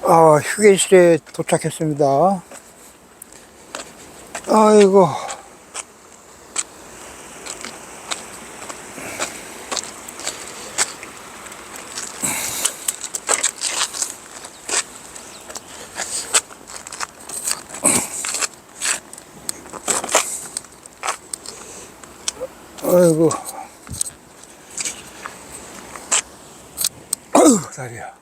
휴게실에 도착했습니다. 아이고, 아이고, 다리야.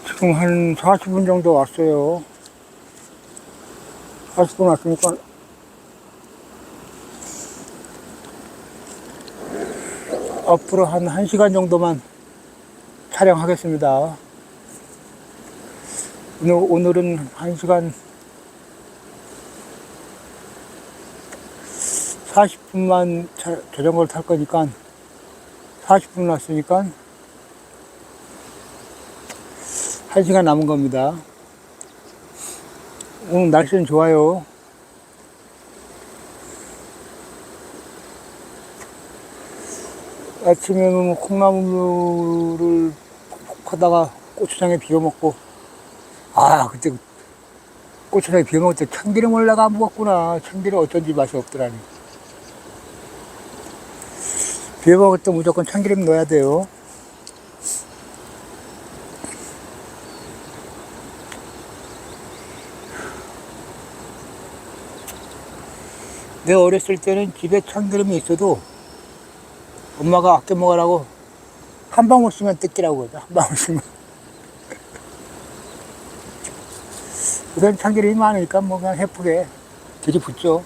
지금 한 40분 정도 왔어요. 40분 왔으니까 앞으로 한 1시간 정도만 촬영하겠습니다. 오늘은 1시간 40분만 자전거를 탈 거니까 40분 왔으니까 1시간 남은 겁니다. 오늘 날씨는 좋아요. 아침에는 콩나물을 하다가 고추장에 비벼 먹고, 그때 고추장에 비벼 먹을 때 참기름을 내가 안 먹었구나. 참기름 어쩐지 맛이 없더라니. 비벼 먹을 때 무조건 참기름 넣어야 돼요. 내가 어렸을 때는 집에 참기름이 있어도 엄마가 아껴 먹으라고 한 방울 쓰면 뜯기라고 하죠. 한 방울 쓰면. 우선 참기름이 많으니까 뭐 그냥 해프게 들이붓죠.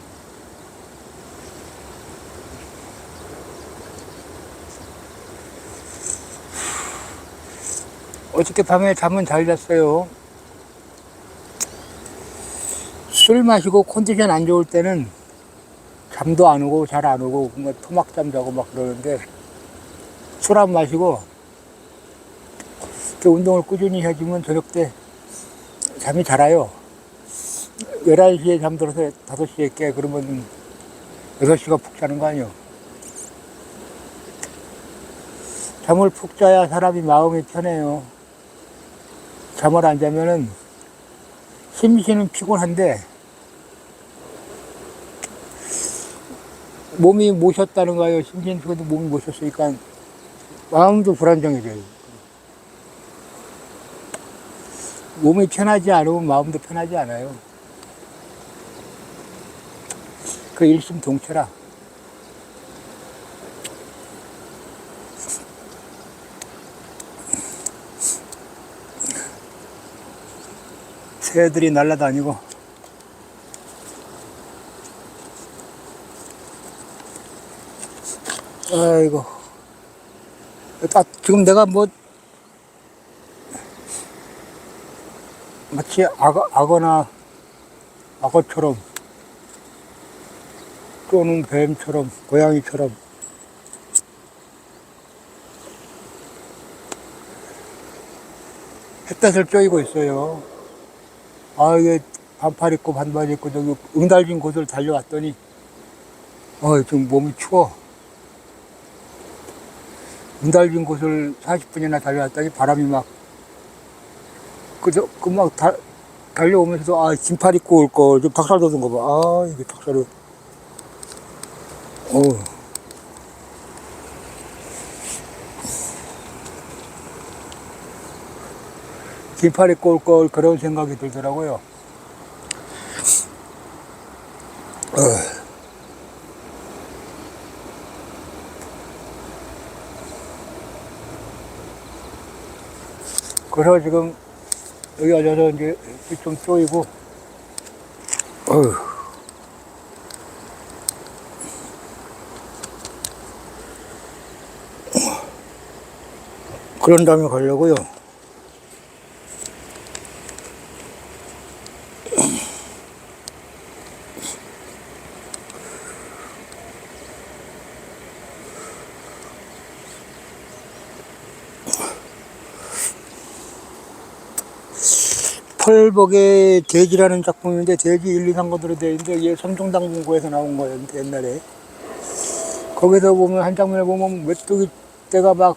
어저께 밤에 잠은 잘 잤어요. 술 마시고 컨디션 안 좋을 때는 잠도 안 오고 잘 안 오고 뭔가 토막잠 자고 막 그러는데, 술 안 마시고 운동을 꾸준히 해주면 저녁 때 잠이 잘 와요. 11시에 잠들어서 5시에 깨. 그러면 6시가 푹 자는 거 아니에요. 잠을 푹 자야 사람이 마음이 편해요. 잠을 안 자면은 심신은 피곤한데 몸이 못 쉬었다는 거예요. 심신은 피곤해도 몸이 못 쉬었으니까 마음도 불안정해져요. 몸이 편하지 않으면 마음도 편하지 않아요. 그 일심동체라. 새들이 날아다니고, 아이고, 지금 내가 마치 악어처럼 또는 뱀처럼 고양이처럼 햇볕을 쬐이고 있어요. 이게 반팔 입고 반바지 입고 저기 응달진 곳을 달려왔더니 지금 몸이 추워. 응달진 곳을 40분이나 달려왔더니 바람이 막 달려오면서도 긴팔 입고 올 걸. 좀 박살 돋은 거 봐. 이게 박살을. 긴팔 입고 올 걸, 그런 생각이 들더라고요. 그래서 지금 여기 앉아서 이제 좀 쪼이고, 그런 다음에 가려고요. 펄벅의 돼지라는 작품인데, 돼지 1, 2, 3권으로 되어 있는데, 이게 성종당군고에서 나온 거예요, 옛날에. 거기서 보면 한 장면에 보면 메뚜기 떼가 막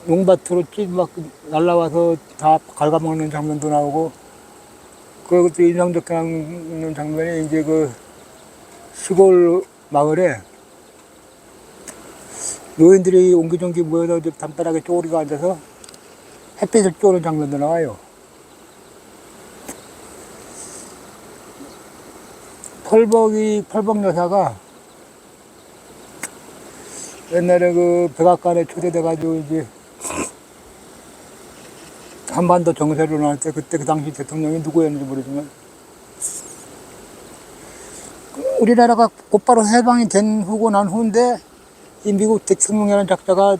용밭으로 막 날라와서 다 갉아먹는 장면도 나오고, 그것도 인상적인 장면이 이제 그 시골 마을에 노인들이 옹기종기 모여서 담벼락에 쪼그리고 앉아서 햇빛을 쬐는 장면도 나와요. 펄벅 여사가 옛날에 그 백악관에 초대돼가지고 이제 한반도 정세를 나올 때, 그때 그 당시 대통령이 누구였는지 모르지만 우리나라가 곧바로 해방이 된 후고 난 후인데 이 미국 대통령이라는 작자가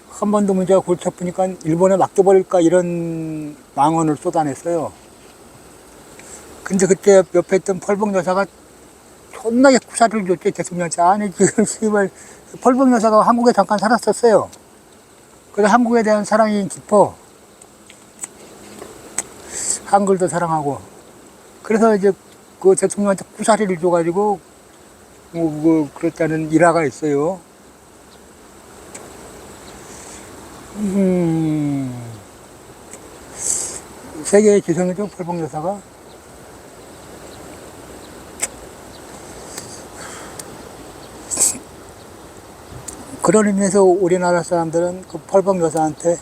한반도 문제가 골치 아프니까 일본에 맡겨버릴까 이런 망언을 쏟아냈어요. 근데 그때 옆에 있던 펄벅 여사가 존나게 구사를 줬지, 대통령한테. 아니, 지금, 씨발, 펄벅 여사가 한국에 잠깐 살았었어요. 그래서 한국에 대한 사랑이 깊어. 한글도 사랑하고. 그래서 이제 그 대통령한테 구사리를 줘가지고, 그랬다는 일화가 있어요. 세계의 지성이죠, 펄벅 여사가. 그런 의미에서 우리나라 사람들은 그 펄벅 여사한테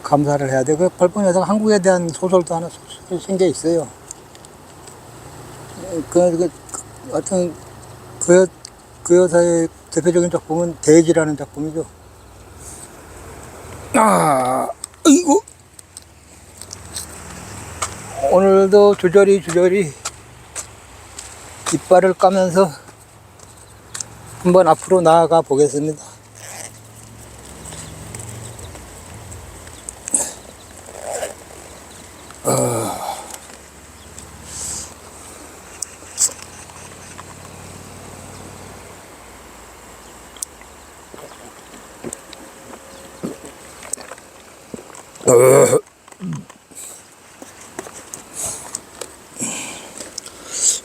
감사를 해야 돼. 그 펄벅 여사가 한국에 대한 소설도 하나 쓴 게 있어요. 하여튼, 그 여사의 대표적인 작품은 대지라는 작품이죠. 이거. 오늘도 주저리 이빨을 까면서 한번 앞으로 나아가 보겠습니다.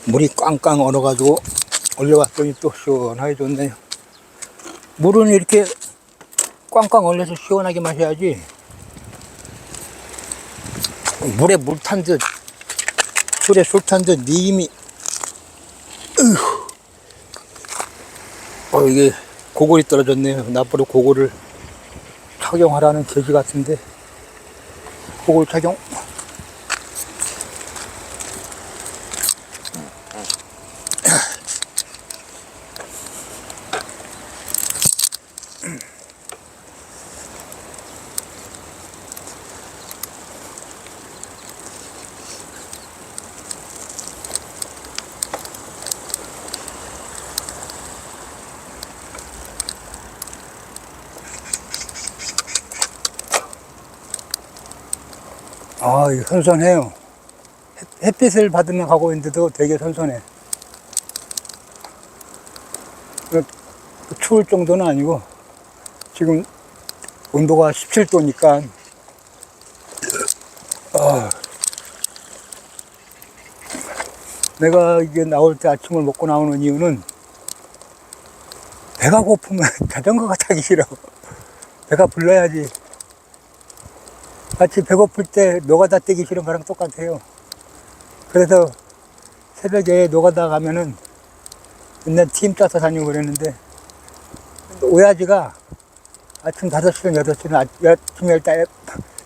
물이 꽝꽝 얼어가지고 올려왔더니 또 시원하게 좋네요. 물은 이렇게 꽝꽝 얼려서 시원하게 마셔야지, 물에 물 탄 듯, 술에 술 탄 듯 님이, 이게 고골이 떨어졌네요. 나보러 고골을 착용하라는 제지 같은데, 고골 착용. 이거 선선해요. 햇빛을 받으면 가고 있는데도 되게 선선해. 추울 정도는 아니고, 지금 온도가 17도니까, 내가 이게 나올 때 아침을 먹고 나오는 이유는 배가 고프면 자전거가 타기 싫어. 배가 불러야지. 마치 배고플 때 노가다 뛰기 싫은 거랑 똑같아요. 그래서 새벽에 노가다 가면은 맨날 팀 짜서 다니고 그랬는데, 오야지가 아침 5시간, 8시는 아침에 일단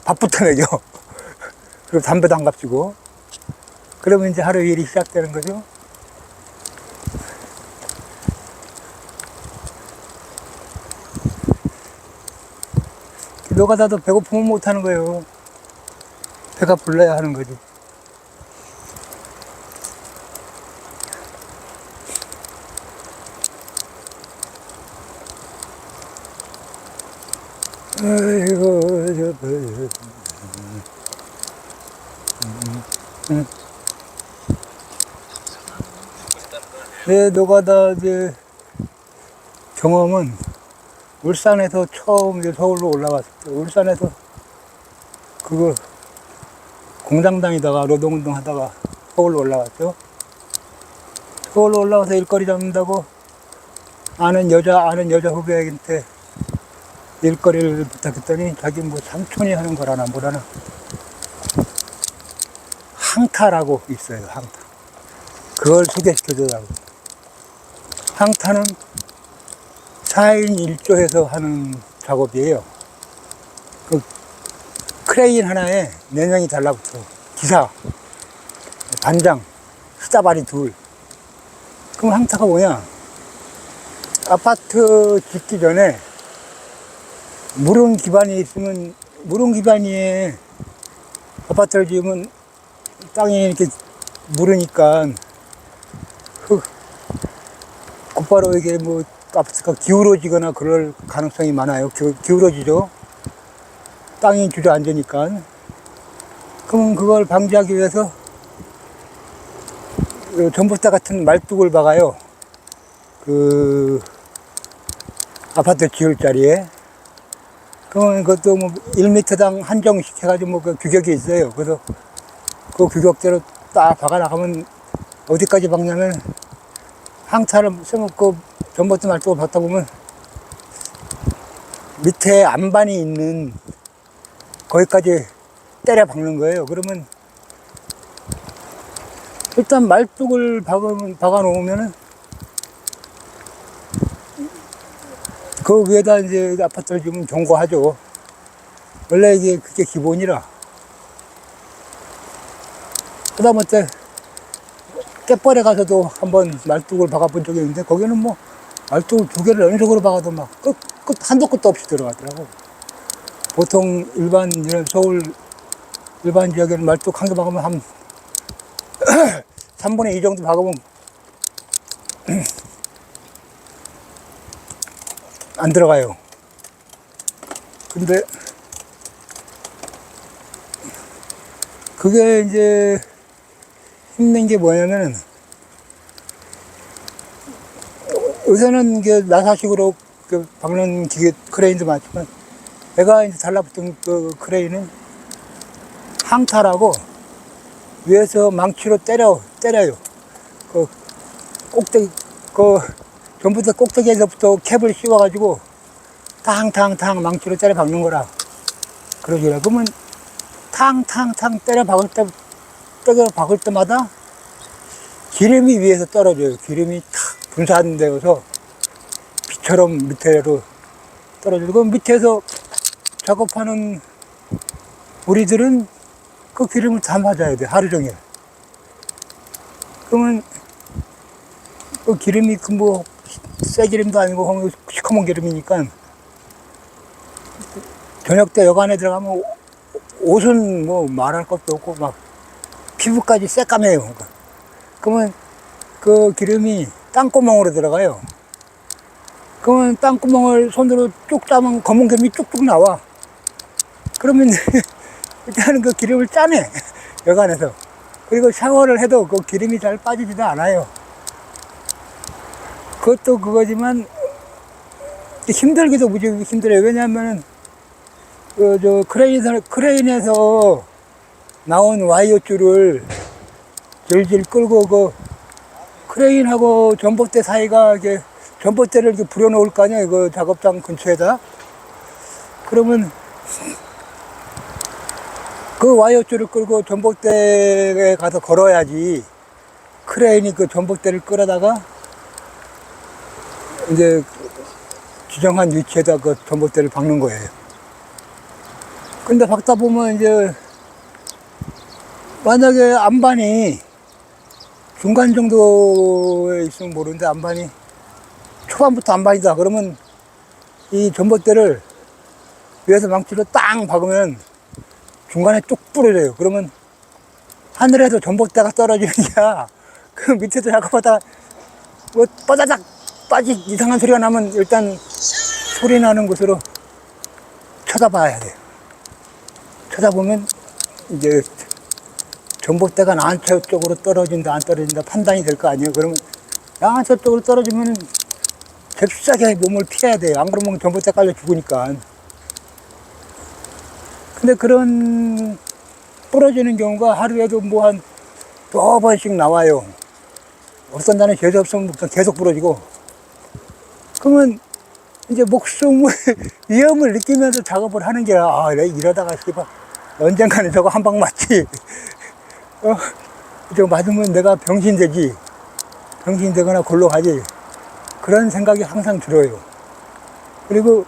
밥부터 먹여. 그리고 담배도 안 갑시고. 그러면 이제 하루 일이 시작되는 거죠. 노가다도 배고프면 못 하는 거예요. 배가 불러야 하는 거지. 아이고, 내 노가다 이제 경험은 울산에서 처음 이제 서울로 올라왔을 때, 울산에서 그거 공장 다니다가 노동운동 하다가 서울로 올라왔죠. 서울로 올라와서 일거리 잡는다고 아는 여자 후배한테 일거리를 부탁했더니 자기 뭐 삼촌이 하는 거라나 뭐라나 항타라고 있어요. 항타. 그걸 소개시켜주더라고. 항타는 4인 1조해서 하는 작업이에요. 그 크레인 하나에 4명이 달라붙어. 기사, 반장, 수다발이 둘. 그럼 항타가 뭐냐? 아파트 짓기 전에 물은 기반이 있으면, 물은 기반이 아파트를 지으면 땅이 이렇게 물으니까 곧바로 이게 뭐 아파트가 기울어지거나 그럴 가능성이 많아요. 기울어지죠. 땅이 주저앉으니까. 그럼 그걸 방지하기 위해서 전봇대 같은 말뚝을 박아요. 그 아파트 지을 자리에. 그러면 그것도 뭐 1m당 한정씩 해가지고 뭐 그 규격이 있어요. 그래서 그 규격대로 딱 박아 나가면 어디까지 박냐면 항차를 써먹고 전봇대 말뚝을 박다 보면 밑에 안반이 있는 거기까지 때려 박는 거예요. 그러면 일단 말뚝을 박아 놓으면은 그 위에다 이제 아파트를 지으면 경고하죠. 원래 이게 그게 기본이라. 그다음에 갯벌에 가서도 한번 말뚝을 박아본 적이 있는데 거기는 뭐 말뚝을 2개를 연속으로 박아도 막 한도 끝도 없이 들어가더라고. 보통 일반 서울 일반 지역에는 말뚝 한 개 박으면 한 3분의 2 정도 박으면 안 들어가요. 근데 그게 이제 힘든 게 뭐냐면은 요새는 이게 나사식으로 박는 기계 크레인도 많지만 내가 이제 달라붙은 그 크레인은 항타라고 위에서 망치로 때려요. 그 꼭대기, 그 전부터 꼭대기에서부터 캡을 씌워가지고 탕탕탕 망치로 때려 박는 거라. 그러더라. 그러면 탕탕탕 때려 박을 때마다 기름이 위에서 떨어져요. 기름이 탁 분산되어서 비처럼 밑으로 떨어지고, 그럼 밑에서 작업하는 우리들은 그 기름을 다 맞아야 돼, 하루 종일. 그러면 그 기름이 뭐 새 기름도 아니고 시커먼 기름이니까 저녁 때 여관에 들어가면 옷은 뭐 말할 것도 없고 막 피부까지 새까매요. 그러면 그 기름이 땅구멍으로 들어가요. 그러면 땅구멍을 손으로 쭉 짜면 검은 기름이 쭉쭉 나와. 그러면 일단은 그 기름을 짜내, 여관에서. 그리고 샤워를 해도 그 기름이 잘 빠지지도 않아요. 그것도 그거지만 힘들기도 무지 힘들어요. 왜냐하면은 크레인에서 나온 와이어 줄을 질질 끌고 그 크레인하고 전봇대 사이가 이게 전봇대를 이렇게 부려놓을 거 아니야, 그 작업장 근처에다. 그러면 그 와이어 줄을 끌고 전봇대에 가서 걸어야지 크레인이 그 전봇대를 끌어다가 이제 지정한 위치에다 그 전봇대를 박는 거예요. 근데 박다 보면 이제 만약에 안반이 중간 정도에 있으면 모르는데 안반이 초반부터 안반이다 그러면 이 전봇대를 위에서 망치로 땅 박으면 중간에 쭉 부러져요. 그러면 하늘에서 전봇대가 떨어지는 게야. 그 밑에서 작업하다가 뭐 빠다닥 이상한 소리가 나면 일단 소리 나는 곳으로 쳐다봐야 돼요. 쳐다보면 이제 전봇대가 나한테 쪽으로 떨어진다 안 떨어진다 판단이 될 거 아니에요. 그러면 나한테 쪽으로 떨어지면 잽싸게 몸을 피해야 돼요. 안 그러면 전봇대 깔려 죽으니까. 근데 그런 부러지는 경우가 하루에도 뭐 한 2번씩 나와요. 어떤 날은 재수 없으면 계속 부러지고, 그러면 이제 목숨의 위험을 느끼면서 작업을 하는 게, 아, 이러다가 씨발 언젠가는 저거 한 방 맞지. 저거 맞으면 내가 병신되지. 병신되거나 골로 가지. 그런 생각이 항상 들어요. 그리고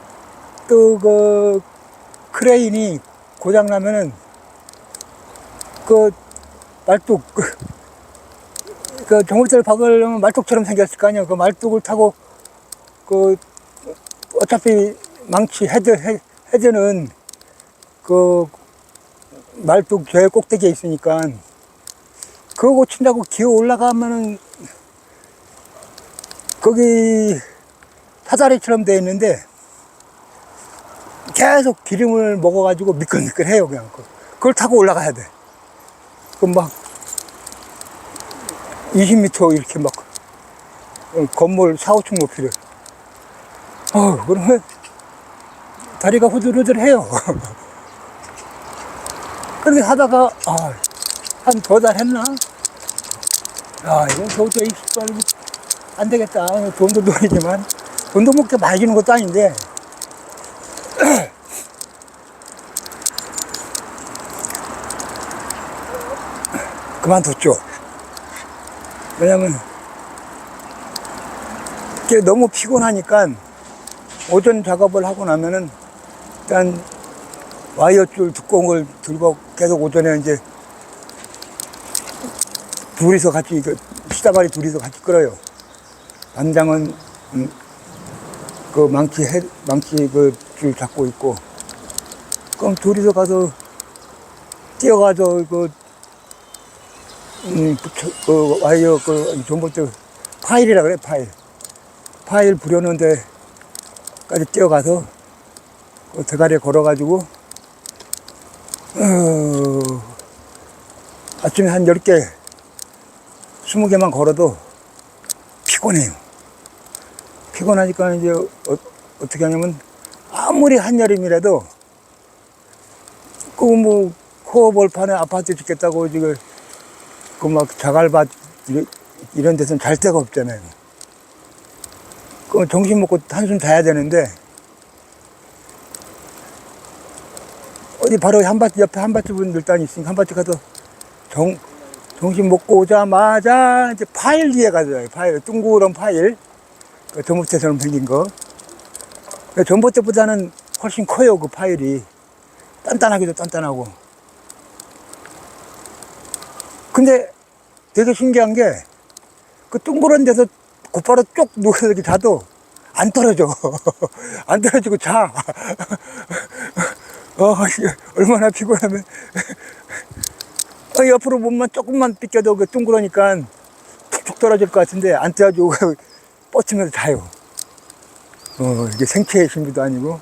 또 그 크레인이 고장나면은 그 말뚝, 그 정글대를 박으려면 말뚝처럼 생겼을 거 아니에요. 그 말뚝을 타고 그 어차피 망치 헤드는 그 말뚝 제일 꼭대기에 있으니까 그거 고친다고 기어 올라가면은 거기 사다리처럼 되어 있는데 계속 기름을 먹어가지고 미끌미끌해요. 그냥 그걸 타고 올라가야 돼. 그럼 막 20m 이렇게 막 건물 4, 5층 높이를. 그러면 다리가 후들후들해요. 그렇게 하다가 한 2달 했나? 이건 도저히 안 되겠다. 돈도 돈이지만 돈도 먹게 많이 주는 것도 아닌데 그만뒀죠. 왜냐면 이게 너무 피곤하니까 오전 작업을 하고 나면은 일단 와이어줄 두꺼운 걸 들고 계속 오전에 이제 둘이서 같이 시다발이 둘이서 같이 끌어요. 반장은 그 망치 그 줄 잡고 있고, 그럼 둘이서 가서 뛰어가서 그 와이어 그 전봇대 파일이라 그래. 파일 부려놓은 데까지 뛰어가서 그 대가리에 걸어가지고 아침에 한 10개 20개만 걸어도 피곤해요. 피곤하니까 이제 어떻게 하냐면 아무리 한여름이라도 그 뭐 코어볼판에 아파트 짓겠다고 지금 그 막 자갈밭 이런 데서는 잘 데가 없잖아요. 그 정신 먹고 한숨 자야 되는데 어디 바로 옆에 한밭집 분들단 있으니까 한밭집 가서 정신 먹고 오자마자 이제 파일 뒤에 가져요. 파일, 둥그런 파일. 그 전봇대처럼 생긴 거. 그 전봇대보다는 훨씬 커요, 그 파일이. 단단하기도 단단하고. 근데 되게 신기한 게, 그 둥그런 데서 곧바로 쭉 누워서 이렇게 자도 안 떨어져. 안 떨어지고 자. 얼마나 피곤하면. 옆으로 몸만 조금만 삐껴도 그 둥그러니까 툭툭 떨어질 것 같은데 안 떼가지고 뻗치면서 자요. 이게 생체의 신비도 아니고.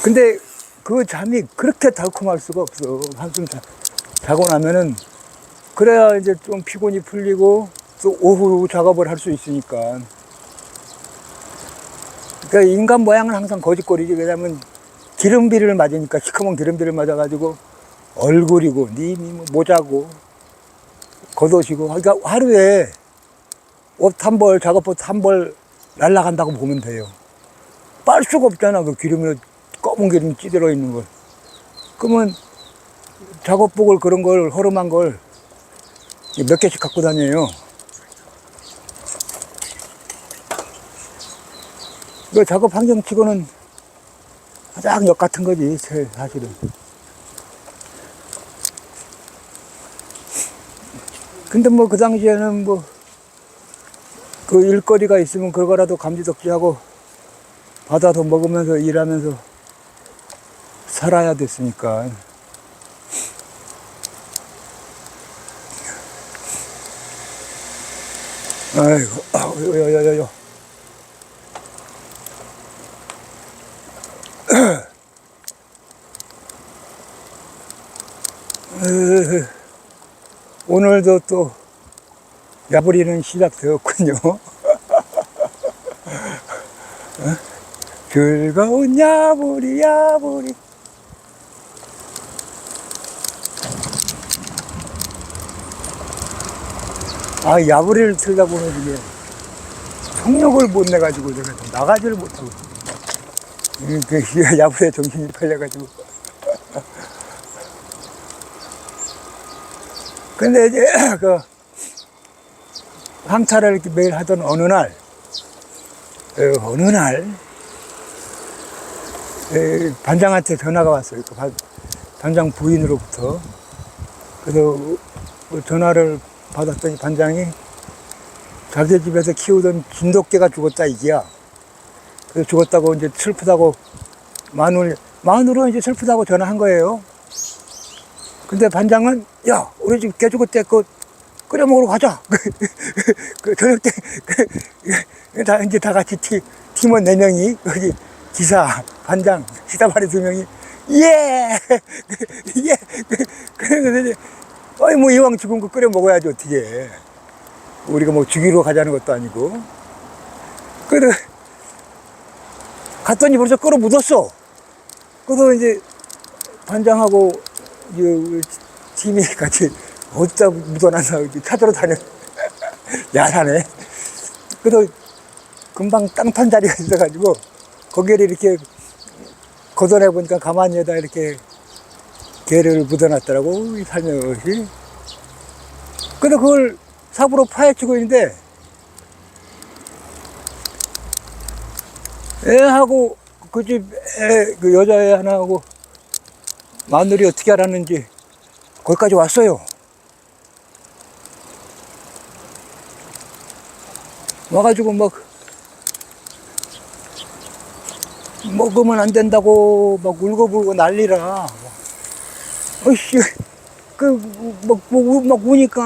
근데 그 잠이 그렇게 달콤할 수가 없어. 한숨 자고 나면은 그래야 이제 좀 피곤이 풀리고 또 오후 작업을 할 수 있으니까. 그러니까 인간 모양은 항상 거짓골이지. 왜냐면 기름비를 맞으니까, 시커먼 기름비를 맞아가지고 얼굴이고 님이 모자고 겉옷이고, 그러니까 하루에 옷 한 벌, 작업옷 한 벌 날라간다고 보면 돼요. 빨 수가 없잖아. 그 기름에 검은 기름 찌들어 있는 걸. 그러면 작업복을 그런 걸 허름한 걸 몇 개씩 갖고 다녀요. 그 작업 환경치고는 가장 역 같은 거지, 사실은. 근데 뭐 그 당시에는 뭐 그 일거리가 있으면 그거라도 감지덕지하고 받아서 먹으면서 일하면서 살아야 됐으니까. 아이고, 오늘도 또 야부리는 시작되었군요. 즐거운 야부리. 아, 야부리를 틀다 보면 이게 속력을 못 내가지고 내가 나가지를 못하고. 야부리에 정신이 팔려가지고. 근데 이제 그 항타를 이렇게 매일 하던 어느 날 반장한테 전화가 왔어요. 그 반장 부인으로부터. 그래서 그 전화를 받았더니 반장이 자기 집에서 키우던 진돗개가 죽었다 이게야. 그래서 죽었다고 이제 슬프다고 마누로 이제 슬프다고 전화한 거예요. 근데 반장은 야 우리 집 개 죽었대 그 끓여 먹으러 가자. 그 저녁 때 이제 다 같이 팀원 4명이 거기 기사 반장 시다발이 2명이 예. 예. 그래서 이제 어이 뭐 이왕 죽은 거 끓여 먹어야지 어떻게. 우리가 뭐 죽이러 가자는 것도 아니고. 그래서 갔더니 벌써 끓어 묻었어. 그래서 이제 반장하고 이 팀이 같이 어디다 묻어놨나 찾으러 다녀. 야산에. 그래서 금방 땅 판 자리가 있어가지고 거기를 이렇게 걷어내보니까 가만히에다 이렇게 개를 묻어놨더라고, 살며시. 그래서 그걸 삽으로 파헤치고 있는데 애하고 그 집 그 여자애 하나하고 마누리 어떻게 알았는지 거기까지 왔어요. 와가지고 막 먹으면 안 된다고 막 울고불고 난리라. 어이씨, 막 우니까,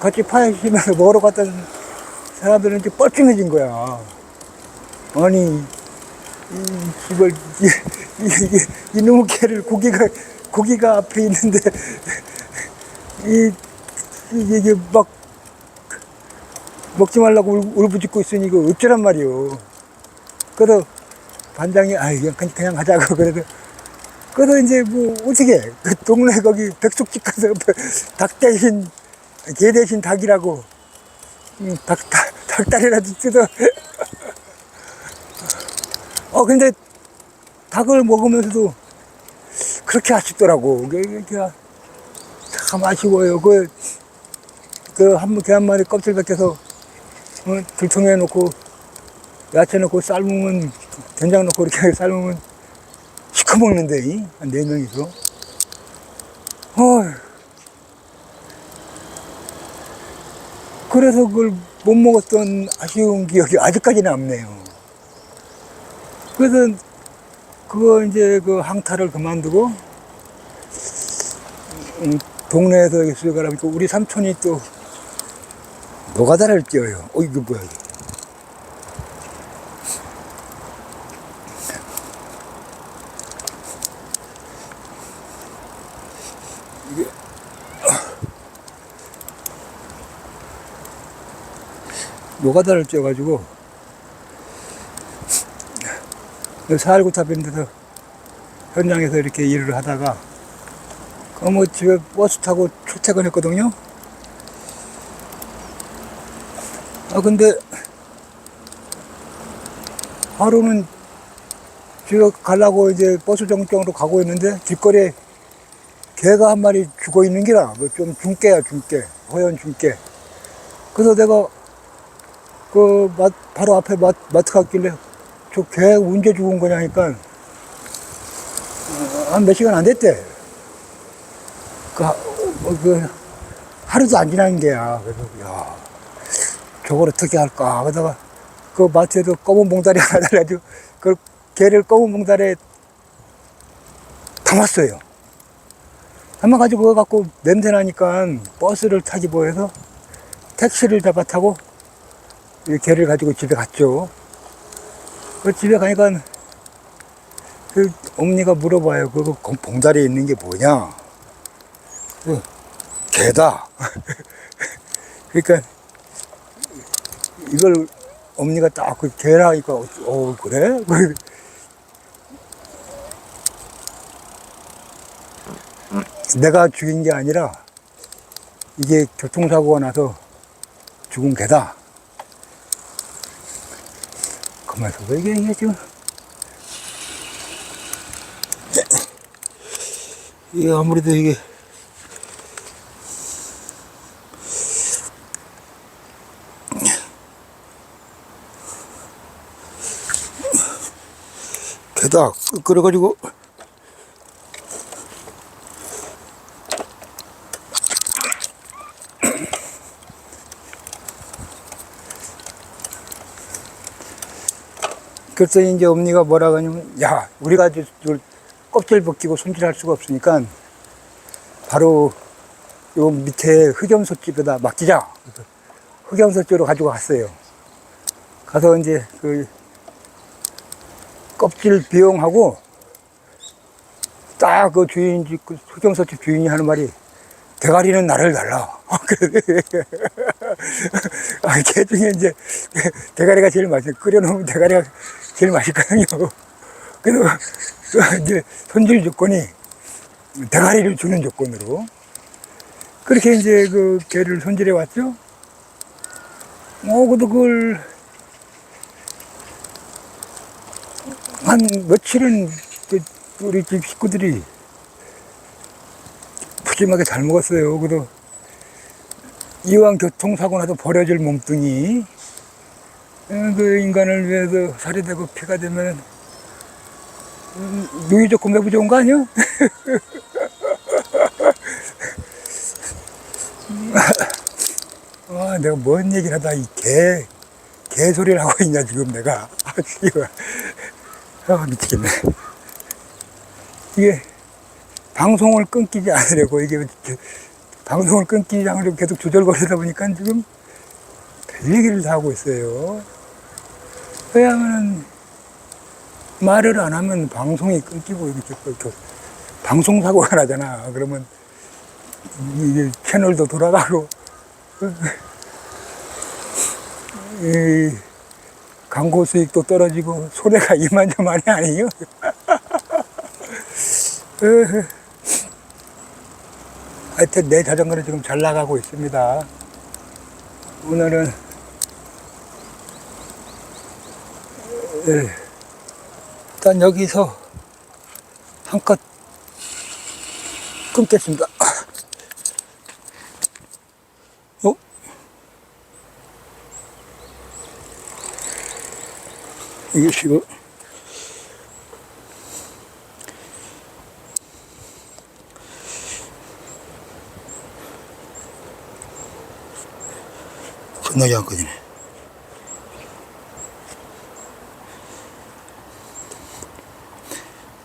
같이 파헤치면서 먹으러 갔던 사람들은 이제 뻘쭘해진 거야. 아니, 이걸, 이놈의 개를 고기가 앞에 있는데, 이게 막, 먹지 말라고 울부짖고 있으니 이거 어쩌란 말이오. 그래서 반장이, 그냥 하자고. 그래서 이제 뭐, 어떻게, 그 동네 거기 백숙집 가서 개 대신 닭이라고, 닭다리라도 뜯어. 근데 닭을 먹으면서도 그렇게 아쉽더라고. 참 아쉬워요. 개 한 마리 껍질 벗겨서, 들통에 놓고, 야채 넣고 삶으면, 된장 넣고 이렇게 삶으면 시커먹는데, 한 4명이서. 그래서 그걸 못 먹었던 아쉬운 기억이 아직까지 남네요. 그래서 그거 이제 그 항타를 그만두고, 동네에서 있으니까 우리 삼촌이 또 노가다를 띄어요. 이거 뭐야, 이게. 노가다를 띄어가지고, 사알구탑 있는 데서 현장에서 이렇게 일을 하다가, 뭐 집에 버스 타고 출퇴근했거든요. 근데 하루는 집에 가려고 이제 버스 정류장으로 가고 있는데 뒷거리에 개가 한 마리 죽어 있는 기라. 좀 중개야, 중개. 허연 중개. 그래서 내가 바로 앞에 마트 갔길래 저 개 언제 죽은 거냐니까 한 몇 시간 안 됐대. 하루도 안 지난 게야. 그래서 야, 저걸 어떻게 할까 하다가 그 마트에도 검은 봉다리 하나 달아가지고 그 개를 검은 봉다리에 담았어요. 담아가지고 그거 갖고 냄새 나니까 버스를 타기 뭐해서 택시를 타고 이 개를 가지고 집에 갔죠. 그 집에 가니까 그 어머니가 물어봐요. 그거 봉다리에 있는 게 뭐냐? 개다. 그러니까 이걸 어머니가 딱 그 개라 하니까 그래? 내가 죽인 게 아니라 이게 교통사고가 나서 죽은 개다. 가만있어. 이게 지금. 이게 아무래도 이게 게다 그래가지고 그래서 이제 엄니가 뭐라고 하냐면, 야, 우리가 이제 껍질 벗기고 손질할 수가 없으니까 바로 요 밑에 흑염소집에다 맡기자. 그래서 흑염소집으로 가지고 갔어요. 가서 이제 그 껍질 비용하고 딱 그 주인, 그 흑염소집 주인이 하는 말이, 대가리는 나를 달라. 개 중에 이제 대가리가 제일 맛있어요. 끓여놓으면 대가리가 제일 맛있거든요. 그래서 이제 손질 조건이 대가리를 주는 조건으로 그렇게 이제 그 개를 손질해 왔죠. 그래도 그걸 한 며칠은 우리 집 식구들이 푸짐하게 잘 먹었어요. 그래도 이왕 교통사고 나도 버려질 몸뚱이, 그 인간을 위해서 살이 되고 피가 되면 누이 좋고 매부 좋은 거 아니야? 내가 뭔 얘기를 하다 이 개 소리를 하고 있냐 지금 내가. 미치겠네. 이게 방송을 끊기지 않으려고, 이게 방송을 끊기지 않으려고 계속 조절거리다 보니까 지금 별 얘기를 다 하고 있어요. 왜냐하면 말을 안 하면 방송이 끊기고 이렇게 방송사고가 나잖아. 그러면 이게 채널도 돌아가고 이 광고 수익도 떨어지고 손해가 이만저만이 아니에요. 하여튼 내 자전거는 지금 잘 나가고 있습니다. 오늘은 일단 여기서 한껏 끊겠습니다. 이게 지금 겁나게 안 꺼지네.